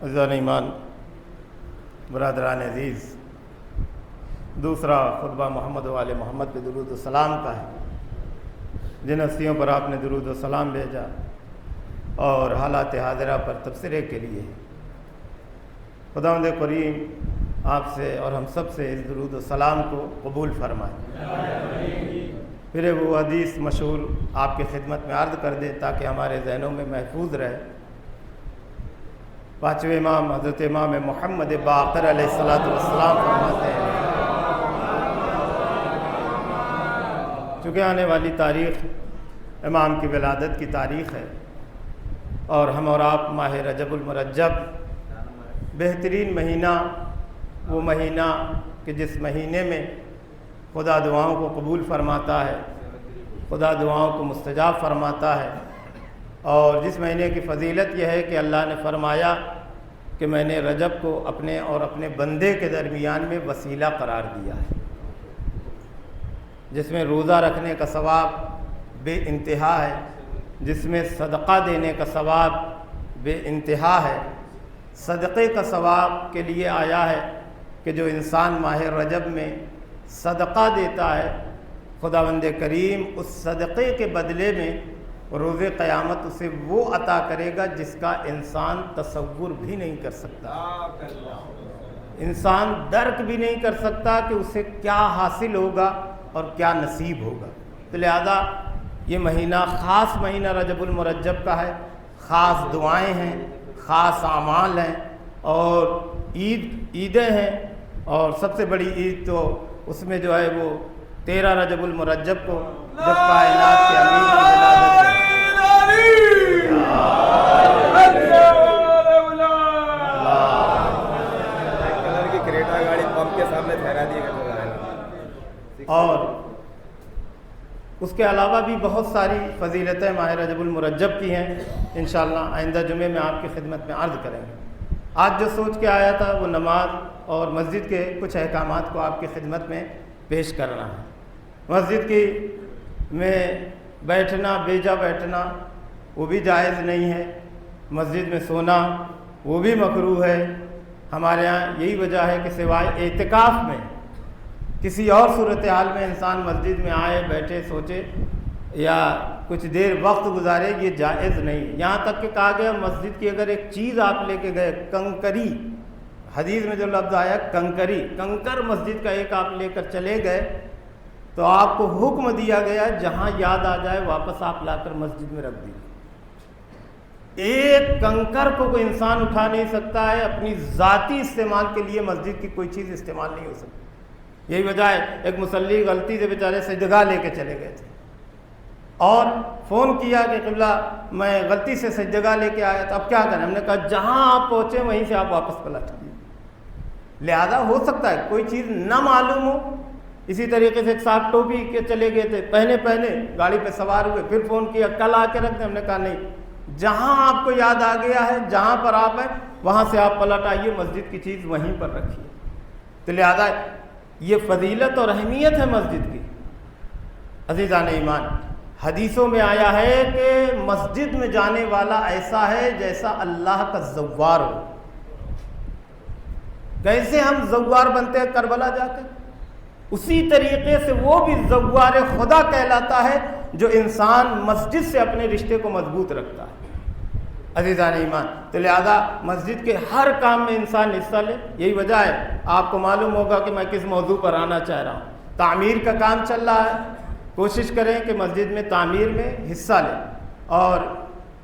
عزیزان ایمان، برادران عزیز، دوسرا خطبہ محمد و آل محمد پہ درود و سلام کا ہے۔ جن ہستیوں پر آپ نے درود و سلام بھیجا اور حالات حاضرہ پر تبصرے کے لیے، خداوند کریم آپ سے اور ہم سب سے اس درود و سلام کو قبول فرمائے۔ پھر وہ حدیث مشہور آپ کی خدمت میں عرض کر دے تاکہ ہمارے ذہنوں میں محفوظ رہے۔ پانچویں امام حضرت امام محمد باقر علیہ السلام فرماتے ہیں، چونکہ آنے والی تاریخ امام کی ولادت کی تاریخ ہے اور ہم اور آپ ماہ رجب المرجب، بہترین مہینہ، وہ مہینہ کہ جس مہینے میں خدا دعاؤں کو قبول فرماتا ہے، خدا دعاؤں کو مستجاب فرماتا ہے، اور جس مہینے کی فضیلت یہ ہے کہ اللہ نے فرمایا کہ میں نے رجب کو اپنے اور اپنے بندے کے درمیان میں وسیلہ قرار دیا ہے، جس میں روزہ رکھنے کا ثواب بے انتہا ہے، جس میں صدقہ دینے کا ثواب بے انتہا ہے۔ صدقے کا ثواب کے لیے آیا ہے کہ جو انسان ماہ رجب میں صدقہ دیتا ہے، خداوند کریم اس صدقے کے بدلے میں روز قیامت اسے وہ عطا کرے گا جس کا انسان تصور بھی نہیں کر سکتا، انسان درک بھی نہیں کر سکتا کہ اسے کیا حاصل ہوگا اور کیا نصیب ہوگا۔ تو لہذا یہ مہینہ خاص مہینہ رجب المرجب کا ہے، خاص دعائیں ہیں، خاص اعمال ہیں اور عیدیں ہیں، اور سب سے بڑی عید تو اس میں جو ہے وہ 13 رجب المرجب کو جب کائنات کے امین کی ولادت ہے۔ اور اس کے علاوہ بھی بہت ساری فضیلتیں ماہ رجب المرجب کی ہیں، انشاءاللہ آئندہ جمعے میں آپ کی خدمت میں عرض کریں گے۔ آج جو سوچ کے آیا تھا وہ نماز اور مسجد کے کچھ احکامات کو آپ کی خدمت میں پیش کرنا ہے۔ مسجد کی میں بیٹھنا، بیجا بیٹھنا وہ بھی جائز نہیں ہے، مسجد میں سونا وہ بھی مکروہ ہے۔ ہمارے ہاں یہی وجہ ہے کہ سوائے اعتکاف میں کسی اور صورتحال میں انسان مسجد میں آئے، بیٹھے، سوچے یا کچھ دیر وقت گزارے، یہ جائز نہیں۔ یہاں تک کہ کہا گیا مسجد کی اگر ایک چیز آپ لے کے گئے، کنکری، حدیث میں جو لفظ آیا کنکری، کنکر مسجد کا ایک آپ لے کر چلے گئے تو آپ کو حکم دیا گیا جہاں یاد آ جائے واپس آپ لا کر مسجد میں رکھ دیجیے۔ ایک کنکر کو کوئی انسان اٹھا نہیں سکتا ہے، اپنی ذاتی استعمال کے لیے مسجد کی کوئی چیز استعمال نہیں ہو سکتی۔ یہی وجہ ہے ایک مصلی غلطی سے بیچارے سجدگاہ لے کے چلے گئے تھے اور فون کیا کہ قبلہ میں غلطی سے سجدگاہ لے کے آیا تھا، اب کیا کریں؟ ہم نے کہا جہاں آپ پہنچے وہیں سے آپ واپس پلٹ دیجیے۔ لہذا ہو سکتا ہے کوئی چیز نہ معلوم ہو۔ اسی طریقے سے ایک صاحب ٹوپی کے چلے گئے تھے، پہنے گاڑی پہ سوار ہوئے، پھر فون کیا کل آ کے رکھ دیں، ہم نے کہا نہیں، جہاں آپ کو یاد آ گیا ہے، جہاں پر آپ ہیں وہاں سے آپ پلٹ آئیے، مسجد کی چیز وہیں پر رکھیے۔ تو لہذا یہ فضیلت اور اہمیت ہے مسجد کی۔ عزیزان ایمان، حدیثوں میں آیا ہے کہ مسجد میں جانے والا ایسا ہے جیسا اللہ کا زوار ہو۔ کیسے ہم زوار بنتے ہیں کربلا جا کے، اسی طریقے سے وہ بھی زوار خدا کہلاتا ہے جو انسان مسجد سے اپنے رشتے کو مضبوط رکھتا ہے۔ عزیزان ایمان، تو لہذا مسجد کے ہر کام میں انسان حصہ لے۔ یہی وجہ ہے آپ کو معلوم ہوگا کہ میں کس موضوع پر آنا چاہ رہا ہوں۔ تعمیر کا کام چل رہا ہے، کوشش کریں کہ مسجد میں تعمیر میں حصہ لیں اور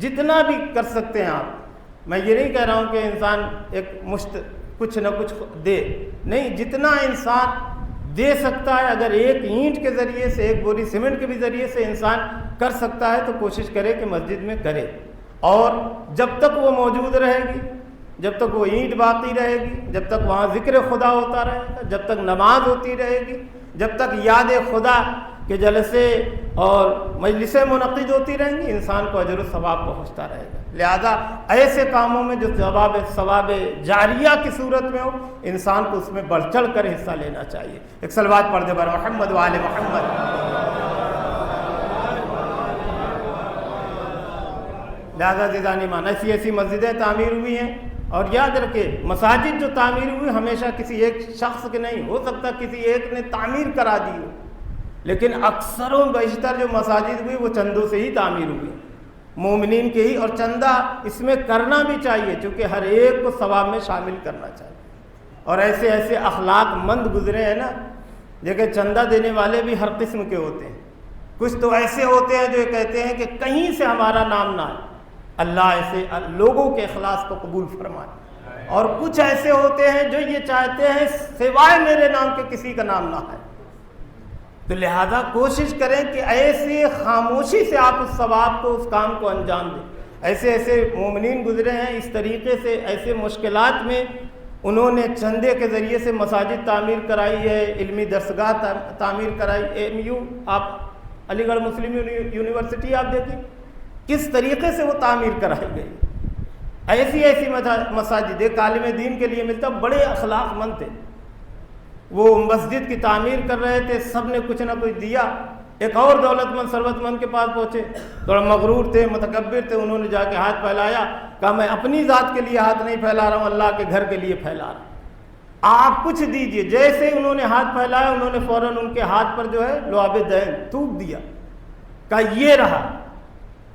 جتنا بھی کر سکتے ہیں آپ۔ میں یہ نہیں کہہ رہا ہوں کہ انسان ایک مشت کچھ نہ کچھ دے، نہیں، جتنا انسان دے سکتا ہے، اگر ایک اینٹ کے ذریعے سے، ایک بوری سیمنٹ کے بھی ذریعے سے انسان کر سکتا ہے تو کوشش کرے کہ مسجد میں کرے، اور جب تک وہ موجود رہے گی، جب تک وہ اینٹ باقی رہے گی، جب تک وہاں ذکر خدا ہوتا رہے گا، جب تک نماز ہوتی رہے گی، جب تک یاد خدا کے جلسے اور مجلسیں منعقد ہوتی رہیں گی، انسان کو اجر و ثواب پہنچتا رہے گا۔ لہذا ایسے کاموں میں جو ثواب جاریہ کی صورت میں ہو، انسان کو اس میں بڑھ چڑھ کر حصہ لینا چاہیے۔ ایک صلوات پڑھ دے بر محمد و آل محمد۔ لہذا عزیزان ایمان، ایسی مسجدیں تعمیر ہوئی ہیں اور یاد رکھیں مساجد جو تعمیر ہوئی ہمیشہ کسی ایک شخص کے نہیں، ہو سکتا کسی ایک نے تعمیر کرا دی ہو، لیکن اکثر و بیشتر جو مساجد ہوئی وہ چندوں سے ہی تعمیر ہوئی، مومنین کے ہی، اور چندہ اس میں کرنا بھی چاہیے چونکہ ہر ایک کو ثواب میں شامل کرنا چاہیے۔ اور ایسے ایسے اخلاق مند گزرے ہیں نا، دیکھیں چندہ دینے والے بھی ہر قسم کے ہوتے ہیں، کچھ تو ایسے ہوتے ہیں جو کہتے ہیں کہ کہیں سے ہمارا نام نہ آئے، اللہ ایسے لوگوں کے اخلاص کو قبول فرمائے، اور کچھ ایسے ہوتے ہیں جو یہ چاہتے ہیں سوائے میرے نام کے کسی کا نام نہ آئے۔ تو لہذا کوشش کریں کہ ایسے خاموشی سے آپ اس ثواب کو، اس کام کو انجام دیں۔ ایسے ایسے مومنین گزرے ہیں اس طریقے سے، ایسے مشکلات میں انہوں نے چندے کے ذریعے سے مساجد تعمیر کرائی ہے، علمی درسگاہ تعمیر کرائی، AMU آپ علی گڑھ مسلم یونیورسٹی آپ دیکھیں کس طریقے سے وہ تعمیر کرائی گئی۔ ایسی ایسی مساجد ایک عالم دین کے لیے ملتا، بڑے اخلاق مند تھے، وہ مسجد کی تعمیر کر رہے تھے، سب نے کچھ نہ کچھ دیا۔ ایک اور دولت مند ثروت مند کے پاس پہنچے، تھوڑا مغرور تھے، متکبر تھے، انہوں نے جا کے ہاتھ پھیلایا، کہا میں اپنی ذات کے لیے ہاتھ نہیں پھیلا رہا ہوں، اللہ کے گھر کے لیے پھیلا رہا ہوں، آپ کچھ دیجئے۔ جیسے ہی انہوں نے ہاتھ پھیلایا انہوں نے فوراً ان کے ہاتھ پر جو ہے لعاب دین تھوک دیا، کہا یہ رہا۔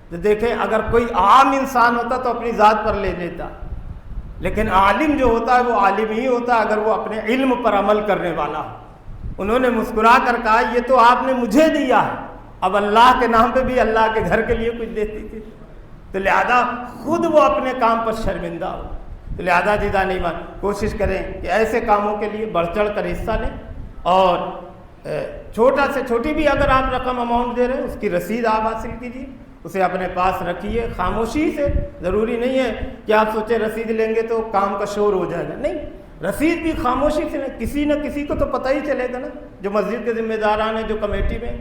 تو دیکھیں اگر کوئی عام انسان ہوتا تو اپنی ذات پر لے لیتا، لیکن عالم جو ہوتا ہے وہ عالم ہی ہوتا ہے اگر وہ اپنے علم پر عمل کرنے والا ہو۔ انہوں نے مسکرا کر کہا یہ تو آپ نے مجھے دیا ہے، اب اللہ کے نام پہ بھی اللہ کے گھر کے لیے کچھ دیتی تھی، تو لہذا خود وہ اپنے کام پر شرمندہ ہو۔ تو لہذا جیدان ایمان کوشش کریں کہ ایسے کاموں کے لیے بڑھ چڑھ کر حصہ لیں، اور چھوٹا سے چھوٹی بھی اگر آپ رقم اماؤنٹ دے رہے ہیں اس کی رسید آپ حاصل کیجیے، اسے اپنے پاس رکھیے خاموشی سے۔ ضروری نہیں ہے کہ آپ سوچیں رسید لیں گے تو کام کا شور ہو جائے گا، نہیں، رسید بھی خاموشی سے، کسی نہ کسی کو تو پتہ ہی چلے گا نا، جو مسجد کے ذمہ داران ہیں، جو کمیٹی میں۔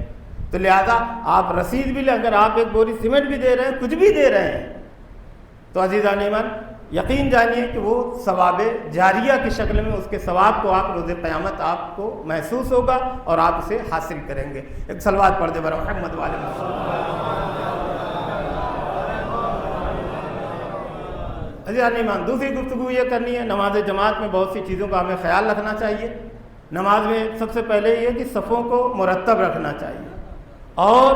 تو لہذا آپ رسید بھی لیں، اگر آپ ایک بوری سیمنٹ بھی دے رہے ہیں، کچھ بھی دے رہے ہیں، تو عزیزان ایمان یقین جانیے کہ وہ ثواب جاریہ کی شکل میں اس کے ثواب کو آپ روز قیامت آپ کو محسوس ہوگا اور آپ اسے حاصل کریں گے۔ ایک صلوات پڑھ دے بر محمد والے عزیزان ایمان۔ دوسری گفتگو یہ کرنی ہے، نماز جماعت میں بہت سی چیزوں کا ہمیں خیال رکھنا چاہیے۔ نماز میں سب سے پہلے یہ کہ صفوں کو مرتب رکھنا چاہیے اور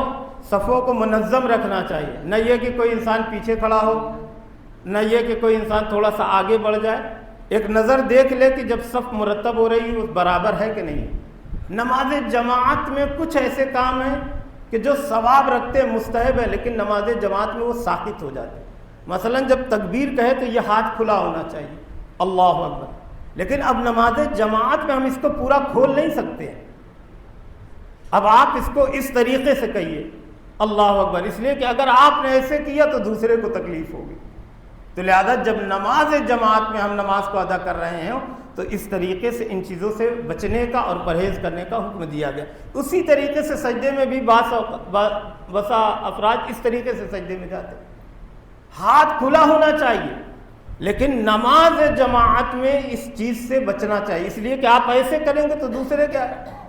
صفوں کو منظم رکھنا چاہیے، نہ یہ کہ کوئی انسان پیچھے کھڑا ہو، نہ یہ کہ کوئی انسان تھوڑا سا آگے بڑھ جائے، ایک نظر دیکھ لے کہ جب صف مرتب ہو رہی ہے وہ برابر ہے کہ نہیں۔ نماز جماعت میں کچھ ایسے کام ہیں کہ جو ثواب رکھتے ہیں، مستحب ہے، لیکن نماز جماعت میں وہ ساقط ہو جاتے ہیں۔ مثلا جب تکبیر کہے تو یہ ہاتھ کھلا ہونا چاہیے، اللہ اکبر، لیکن اب نماز جماعت میں ہم اس کو پورا کھول نہیں سکتے ہیں، اب آپ اس کو اس طریقے سے کہیے اللہ اکبر، اس لیے کہ اگر آپ نے ایسے کیا تو دوسرے کو تکلیف ہوگی۔ تو لہذا جب نماز جماعت میں ہم نماز کو ادا کر رہے ہیں تو اس طریقے سے ان چیزوں سے بچنے کا اور پرہیز کرنے کا حکم دیا گیا۔ اسی طریقے سے سجدے میں بھی بسا افراد اس طریقے سے سجدے میں جاتے ہیں، ہاتھ کھلا ہونا چاہیے، لیکن نماز جماعت میں اس چیز سے بچنا چاہیے، اس لیے کہ آپ ایسے کریں گے تو دوسرے کے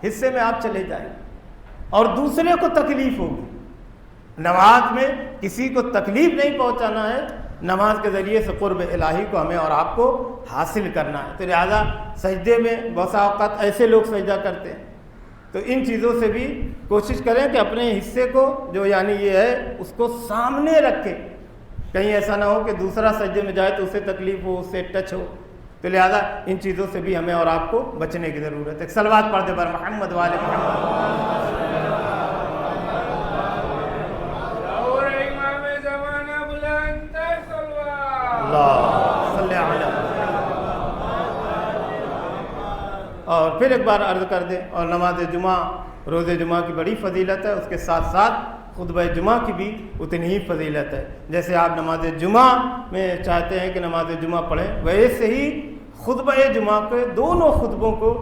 حصے میں آپ چلے جائیں اور دوسرے کو تکلیف ہوگی۔ نماز میں کسی کو تکلیف نہیں پہنچانا ہے، نماز کے ذریعے سے قرب الہی کو ہمیں اور آپ کو حاصل کرنا ہے۔ تو لہذا سجدے میں بسا اوقات ایسے لوگ سجدہ کرتے ہیں، تو ان چیزوں سے بھی کوشش کریں کہ اپنے حصے کو جو یعنی یہ ہے اس کو سامنے رکھیں، کہیں ایسا نہ ہو کہ دوسرا سجدے میں جائے تو اسے تکلیف ہو، اس سے ٹچ ہو۔ تو لہذا ان چیزوں سے بھی ہمیں اور آپ کو بچنے کی ضرورت ہے۔ صلوات پڑھ دے بر محمد والے محمد۔ اور پھر ایک بار عرض کر دیں، اور نماز جمعہ، روز جمعہ کی بڑی فضیلت ہے، اس کے ساتھ ساتھ خطبہ جمعہ کی بھی اتنی ہی فضیلت ہے۔ جیسے آپ نماز جمعہ میں چاہتے ہیں کہ نماز جمعہ پڑھیں، ویسے ہی خطبہ جمعہ کے دونوں خطبوں کو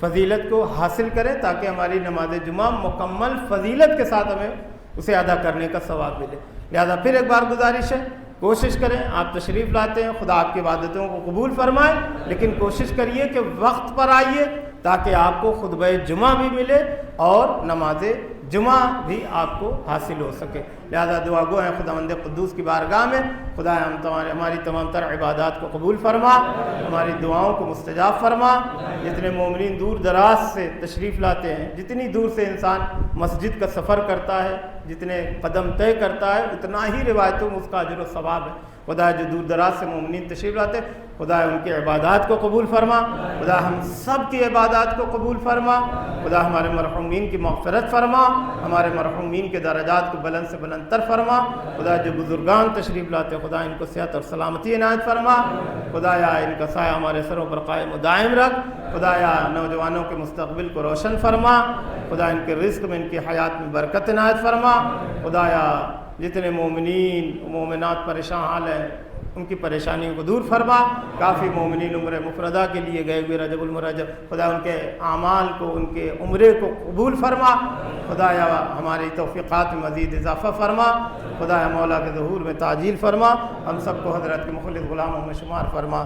فضیلت کو حاصل کریں تاکہ ہماری نماز جمعہ مکمل فضیلت کے ساتھ ہمیں اسے ادا کرنے کا ثواب ملے۔ لہذا پھر ایک بار گزارش ہے، کوشش کریں، آپ تشریف لاتے ہیں، خدا آپ کی عبادتوں کو قبول فرمائے، لیکن کوشش کریے کہ وقت پر آئیے تاکہ آپ کو خطبہ جمعہ بھی ملے اور نماز جمعہ بھی آپ کو حاصل ہو سکے۔ لہذا دعا گو ہیں خداوند قدوس کی بارگاہ میں، خدا ہماری تمام تر عبادات کو قبول فرما، ہماری دعاؤں کو مستجاب فرما۔ جتنے مومنین دور دراز سے تشریف لاتے ہیں، جتنی دور سے انسان مسجد کا سفر کرتا ہے، جتنے قدم طے کرتا ہے، اتنا ہی روایتوں میں اس کا اجر و ثواب ہے۔ خدا جو دور دراز سے مومنین تشریف لاتے، خدا ان کی عبادات کو قبول فرما، خدا ہم سب کی عبادات کو قبول فرما، خدا ہمارے مرحومین کی مغفرت فرما، ہمارے مرحومین کے درجات کو بلند سے بلند تر فرما۔ خدا جو بزرگان تشریف لاتے، خدا ان کو صحت اور سلامتی عنایت فرما، خدا یا ان کا سایہ ہمارے سروں پر قائم و دائم رکھ، خدا یا نوجوانوں کے مستقبل کو روشن فرما، خدا ان کے رزق میں، ان کی حیات میں برکت عنایت فرما، خدا یا جتنے مومنین مومنات پریشان حال ہیں ان کی پریشانیوں کو دور فرما۔ کافی مومنین عمرہ مفردہ کے لیے گئے ہوئے رجب المرجب، خدا ان کے اعمال کو، ان کے عمرے کو قبول فرما، خدا یا ہماری توفیقات میں مزید اضافہ فرما، خدا یا مولا کے ظہور میں تعجیل فرما، ہم سب کو حضرت کے مخلص غلاموں میں شمار فرما۔